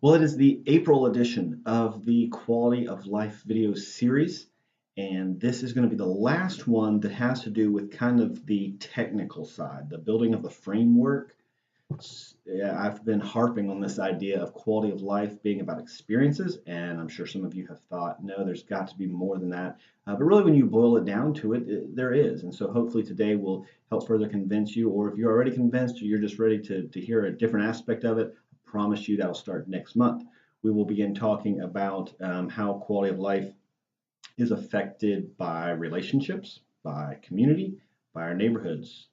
Well, it is the April edition of the Quality of Life video series, and this is going to be the last one that has to do with kind of the technical side, the building of the framework. Yeah, I've been harping on this idea of quality of life being about experiences, and I'm sure some of you have thought, no, there's got to be more than that. But really, when you boil it down to it, there is. And so hopefully today will help further convince you, or if you're already convinced or you're just ready to hear a different aspect of it, I promise you that'll start next month. We will begin talking about how quality of life is affected by relationships, by community, by our neighborhoods,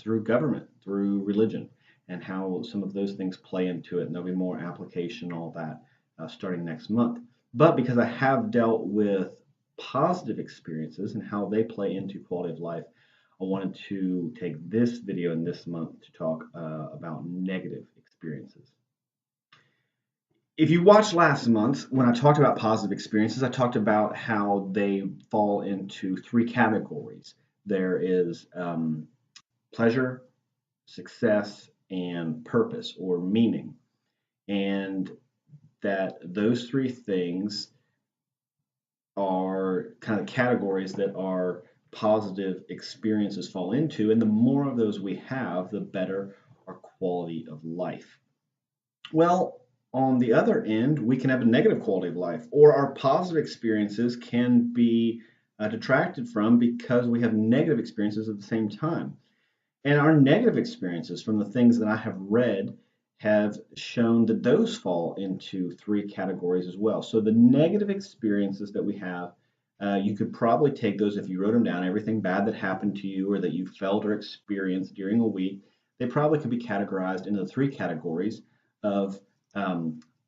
through government, through religion, and how some of those things play into it. And there'll be more application, all that, starting next month. But because I have dealt with positive experiences and how they play into quality of life, I wanted to take this video in this month to talk about negative experiences. If you watched last month, when I talked about positive experiences, I talked about how they fall into three categories. There is pleasure, success, and purpose or meaning. And that those three things are kind of categories that our positive experiences fall into. And the more of those we have, the better our quality of life. Well, on the other end, we can have a negative quality of life, or our positive experiences can be detracted from because we have negative experiences at the same time. And our negative experiences from the things that I have read have shown that those fall into three categories as well. So the negative experiences that we have, you could probably take those if you wrote them down, everything bad that happened to you or that you felt or experienced during a week, they probably could be categorized into the three categories of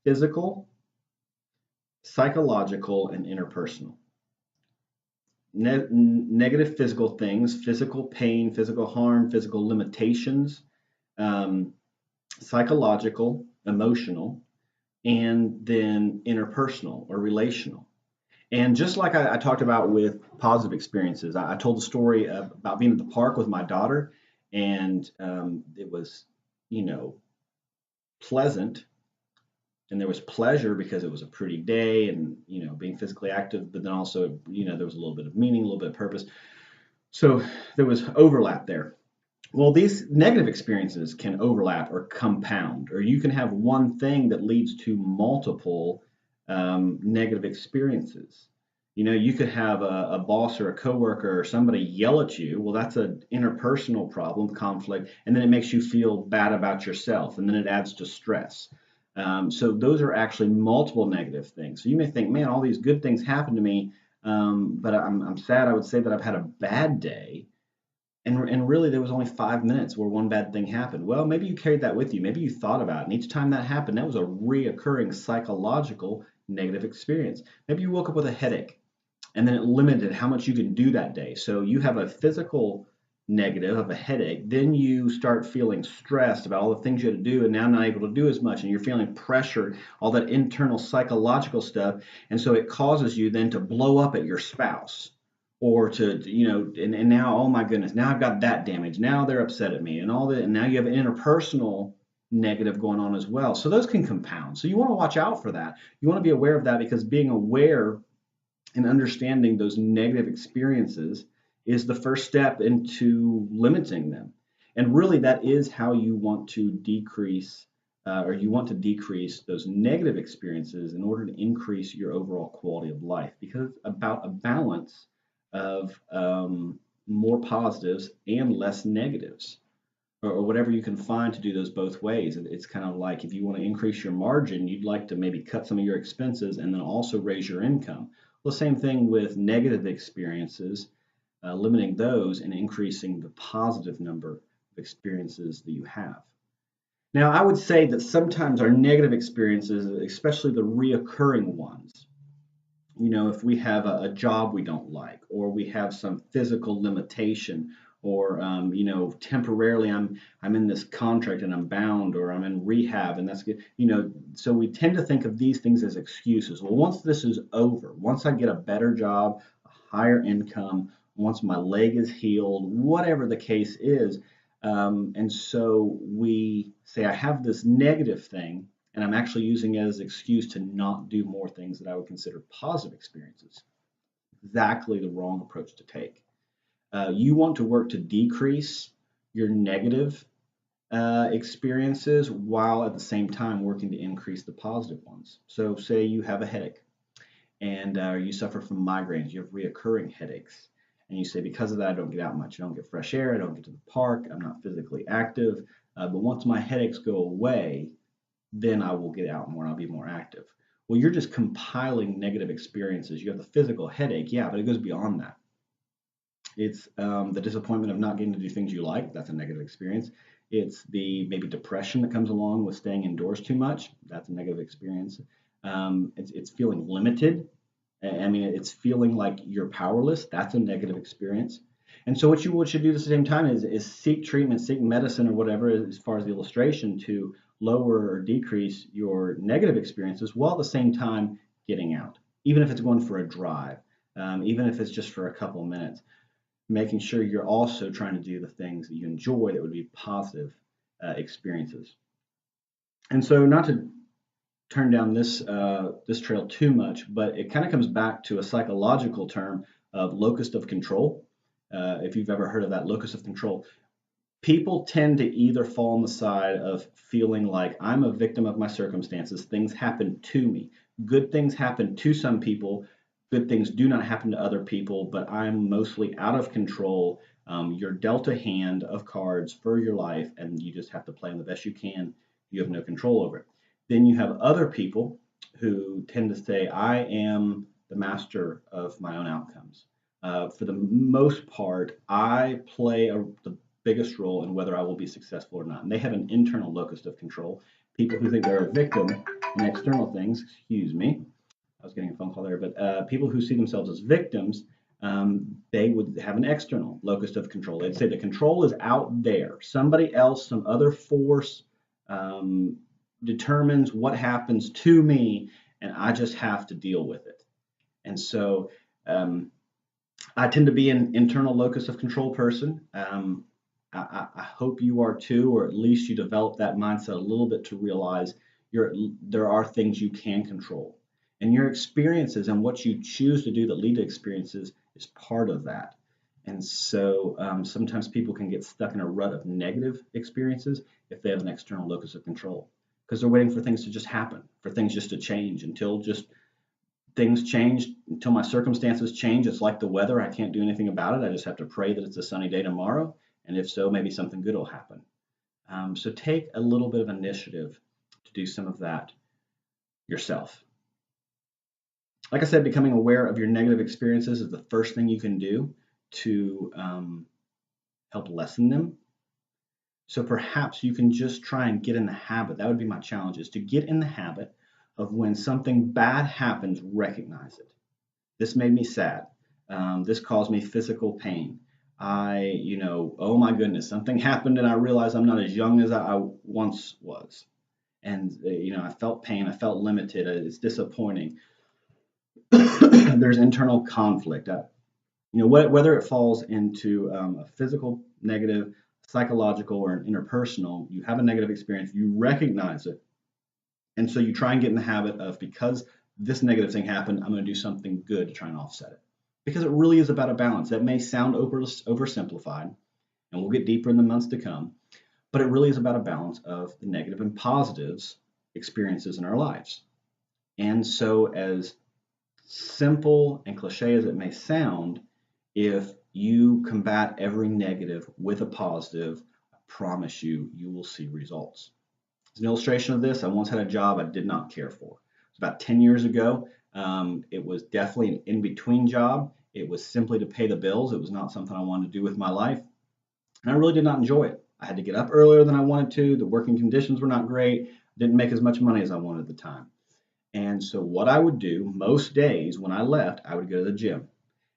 physical, psychological, and interpersonal. Negative physical things, physical pain, physical harm, physical limitations, psychological, emotional, and then interpersonal or relational. And just like I talked about with positive experiences, I told the story about being at the park with my daughter, and it was, pleasant, and there was pleasure because it was a pretty day and being physically active, but then also there was a little bit of meaning, a little bit of purpose, so there was overlap there. Well, these negative experiences can overlap or compound, or you can have one thing that leads to multiple negative experiences. You could have a boss or a coworker or somebody yell at you. Well, that's an interpersonal problem, conflict, and then it makes you feel bad about yourself, and then it adds to stress. So those are actually multiple negative things. So you may think, man, all these good things happen to me, but I'm sad. I would say that I've had a bad day. And really, there was only 5 minutes where one bad thing happened. Well, maybe you carried that with you. Maybe you thought about it. And each time that happened, that was a reoccurring psychological negative experience. Maybe you woke up with a headache and then it limited how much you can do that day. So you have a physical negative of a headache, then you start feeling stressed about all the things you had to do, and now not able to do as much, and you're feeling pressured, all that internal psychological stuff, and so it causes you then to blow up at your spouse, or to and now, oh my goodness, now I've got that damage, now they're upset at me, and all that, and now you have an interpersonal negative going on as well. So those can compound. So you want to watch out for that. You want to be aware of that, because being aware and understanding those negative experiences is the first step into limiting them. And really, that is how you want to decrease, those negative experiences in order to increase your overall quality of life, because it's about a balance of more positives and less negatives, or whatever you can find to do those both ways. It's kind of like if you want to increase your margin, you'd like to maybe cut some of your expenses and then also raise your income. Well, the same thing with negative experiences, limiting those and increasing the positive number of experiences that you have. Now, I would say that sometimes our negative experiences, especially the reoccurring ones, if we have a job we don't like, or we have some physical limitation, or temporarily I'm in this contract and I'm bound, or I'm in rehab and that's good, so we tend to think of these things as excuses. Well, once this is over, once I get a better job, a higher income, once my leg is healed, whatever the case is, and so we say, I have this negative thing, and I'm actually using it as an excuse to not do more things that I would consider positive experiences. Exactly the wrong approach to take. You want to work to decrease your negative experiences while at the same time working to increase the positive ones. So, say you have a headache and you suffer from migraines, you have reoccurring headaches, and you say, because of that, I don't get out much. I don't get fresh air, I don't get to the park, I'm not physically active. But once my headaches go away, then I will get out more and I'll be more active. Well, you're just compiling negative experiences. You have the physical headache, yeah, but it goes beyond that. It's the disappointment of not getting to do things you like. That's a negative experience. It's the maybe depression that comes along with staying indoors too much. That's a negative experience. It's feeling limited. I mean, it's feeling like you're powerless. That's a negative experience. And so what you should do at the same time is seek treatment, seek medicine or whatever, as far as the illustration, to lower or decrease your negative experiences while at the same time getting out, even if it's going for a drive, even if it's just for a couple of minutes, making sure you're also trying to do the things that you enjoy that would be positive experiences. And so, not to turn down this trail too much, but it kind of comes back to a psychological term of locus of control. If you've ever heard of that, locus of control, people tend to either fall on the side of feeling like I'm a victim of my circumstances, things happen to me. Good things happen to some people, good things do not happen to other people, but I'm mostly out of control. You're dealt a hand of cards for your life, and you just have to play them the best you can. You have no control over it. Then you have other people who tend to say, I am the master of my own outcomes. For the most part, I play the biggest role in whether I will be successful or not. And they have an internal locus of control. People who think they're a victim in external things, excuse me, I was getting a phone call there, but people who see themselves as victims, they would have an external locus of control. They'd say the control is out there. Somebody else, some other force determines what happens to me, and I just have to deal with it. And so I tend to be an internal locus of control person. I hope you are too, or at least you develop that mindset a little bit to realize there are things you can control. And your experiences and what you choose to do that lead to experiences is part of that. And so sometimes people can get stuck in a rut of negative experiences if they have an external locus of control, because they're waiting for things to just happen, for things just to change until just things change, until my circumstances change. It's like the weather. I can't do anything about it. I just have to pray that it's a sunny day tomorrow. And if so, maybe something good will happen. So take a little bit of initiative to do some of that yourself. Like I said, becoming aware of your negative experiences is the first thing you can do to help lessen them. So perhaps you can just try and get in the habit. That would be my challenge, is to get in the habit of when something bad happens, recognize it. This made me sad. This caused me physical pain. Oh my goodness, something happened and I realized I'm not as young as I once was. And, I felt pain. I felt limited. It's disappointing. There's internal conflict. Whether it falls into a physical negative, psychological, or an interpersonal, you have a negative experience, you recognize it. And so you try and get in the habit of, because this negative thing happened, I'm going to do something good to try and offset it. Because it really is about a balance. That may sound oversimplified, and we'll get deeper in the months to come, but it really is about a balance of the negative and positives experiences in our lives. And so, as simple and cliche as it may sound, if you combat every negative with a positive, I promise you, you will see results. As an illustration of this, I once had a job I did not care for. It was about 10 years ago. It was definitely an in-between job. It was simply to pay the bills. It was not something I wanted to do with my life. And I really did not enjoy it. I had to get up earlier than I wanted to. The working conditions were not great. Didn't make as much money as I wanted at the time. And so what I would do most days when I left, I would go to the gym.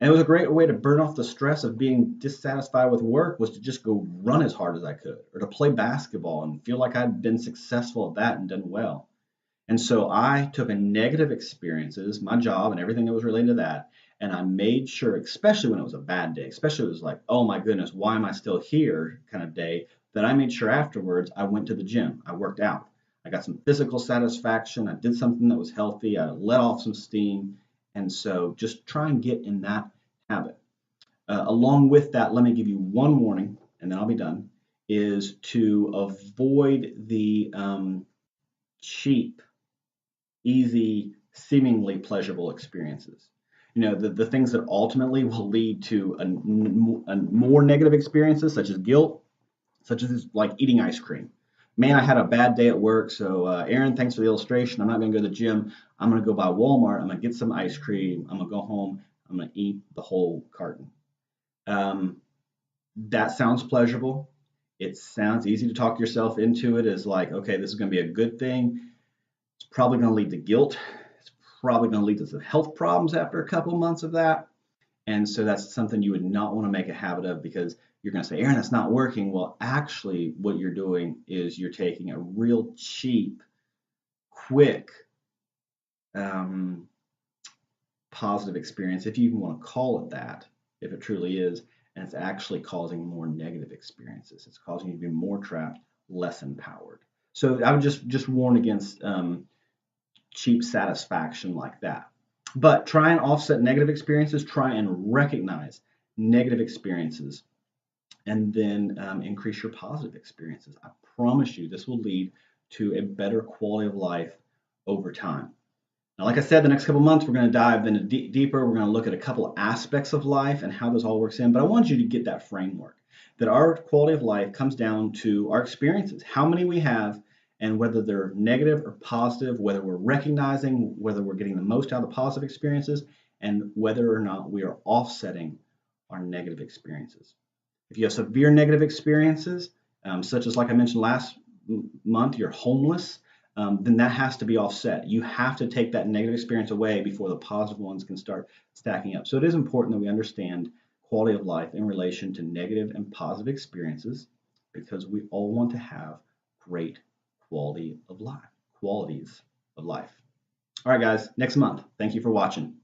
And it was a great way to burn off the stress of being dissatisfied with work, was to just go run as hard as I could, or to play basketball and feel like I'd been successful at that and done well. And so I took a negative experiences, my job and everything that was related to that, and I made sure, especially when it was a bad day, especially when it was like, oh my goodness, why am I still here kind of day, that I made sure afterwards I went to the gym. I worked out. I got some physical satisfaction. I did something that was healthy. I let off some steam. And so just try and get in that habit. Along with that, let me give you one warning, and then I'll be done, is to avoid the cheap, easy, seemingly pleasurable experiences. You know, the things that ultimately will lead to a more negative experiences, such as guilt, such as like eating ice cream. Man, I had a bad day at work, so Aaron, thanks for the illustration. I'm not going to go to the gym. I'm going to go by Walmart. I'm going to get some ice cream. I'm going to go home. I'm going to eat the whole carton. Um, that sounds pleasurable. It sounds easy to talk yourself into it as like, okay, this is going to be a good thing. It's probably going to lead to guilt. It's probably going to lead to some health problems after a couple of months of that. And so that's something you would not want to make a habit of, because you're going to say, Aaron, that's not working. Well, actually, what you're doing is you're taking a real cheap, quick, um, positive experience, if you even want to call it that, if it truly is, and it's actually causing more negative experiences. It's causing you to be more trapped, less empowered. So I would just warn against cheap satisfaction like that. But try and offset negative experiences. Try and recognize negative experiences, and then increase your positive experiences. I promise you, this will lead to a better quality of life over time. Now, like I said, the next couple months, we're going to dive into deeper. We're going to look at a couple of aspects of life and how this all works in. But I want you to get that framework that our quality of life comes down to our experiences, how many we have, and whether they're negative or positive, whether we're recognizing whether we're getting the most out of the positive experiences, and whether or not we are offsetting our negative experiences. If you have severe negative experiences, such as, like I mentioned last month, you're homeless, then that has to be offset. You have to take that negative experience away before the positive ones can start stacking up. So it is important that we understand quality of life in relation to negative and positive experiences, because we all want to have great qualities of life. All right, guys, next month. Thank you for watching.